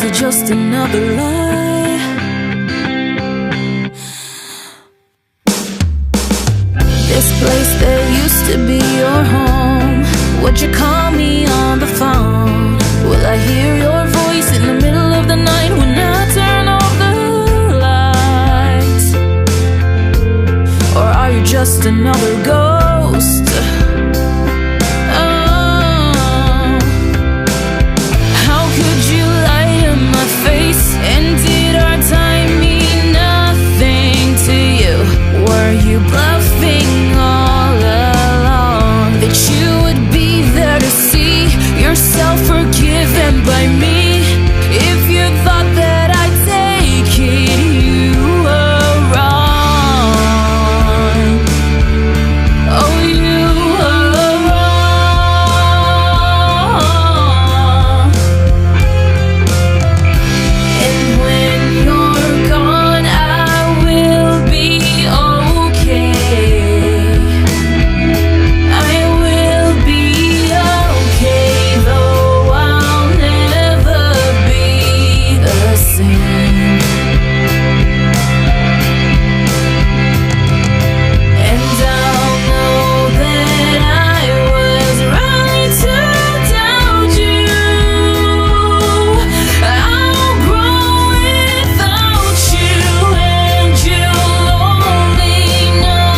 is it just another lie? This place that used to be your home, would you call me on the phone? Will I hear your voice in the middle of the night when I turn off the lights? Or are you just another ghost? Oh, how could you lie to my face? And did our time mean nothing to you? Were you bluffing all along? That you would be there to see yourself forgiven by me? If you thought that I'd take it, you were wrong. Oh, you were wrong. And when you're gone, I will be okay. I will be okay, though I'll never be the same. And I'll know that I was right to doubt you. I'll grow without you, and you'll only know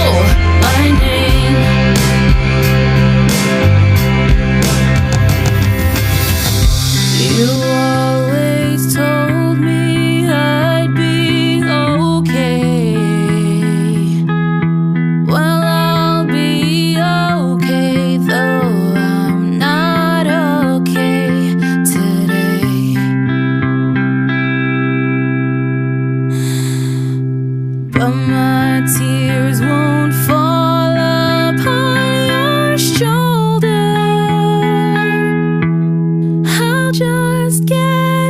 my name. You always told me I'd be okay. Well, I'll be okay, though I'm not okay today. But my tears won't fall upon your shoulder. I'll just get